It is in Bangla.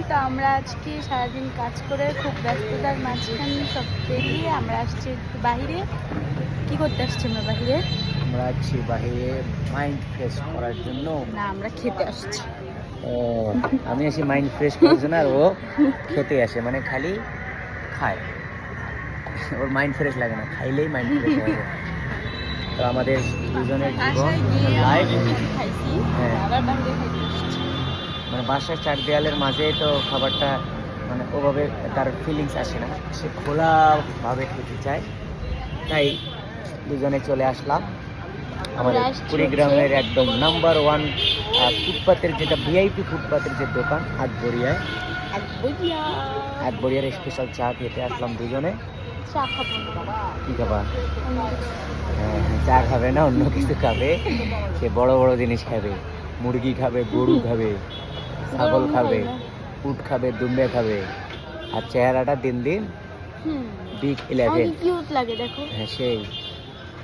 তো আমরা আজকে সারাদিন কাজ করে খুব ব্যস্ততার মাঝখানে সব পেরিয়ে আমরা আসছি একটু বাইরে। কি করতে আসছি আমরা বাইরে? আমরা আছি বাইরে মাইন্ড ফ্রেশ করার জন্য। না, আমরা খেতে আসছি। ও, আমি আসি মাইন্ড ফ্রেশ করার জন্য আর ও খেতে আসে, মানে খালি খায়, ওর মাইন্ড ফ্রেশ লাগে না, খাইলেই মাইন্ড ফ্রেশ হয়ে যায়। তো আমাদের দুজনের জীবন বাসায় গিয়ে লাইফ, আমরা কিছু খাইছি, হ্যাঁ। আবার বাইরে খাইতে আসছি। মানে বাসার চার দেয়ালের মাঝে তো খাবারটা মানে ওভাবে তার ফিলিংস আসে না, সে খোলাভাবে খেতে চায়। তাই দুজনে চলে আসলাম আমাদের কুড়িগ্রামের একদম নাম্বার 1 ফুটপাতের, যেটা ভিআইপি ফুটপাতের যে দোকান আকবরিয়ায়। আকবরিয়ার স্পেশাল চা খেতে আসলাম দুজনে। চা খাবো না। কি খাবা? অন্য কিছু। হ্যাঁ, চা খাবে না, অন্য কিছু খাবে। সে বড় বড় জিনিস খাবে, মুরগি খাবে, গরু খাবে, ছাগল খাবে, উট খাবে, দুম্বে খাবে। আর চেহারাটা দিন দিন হুম, বিগ 11। কিউট লাগে দেখো। হ্যাঁ সেই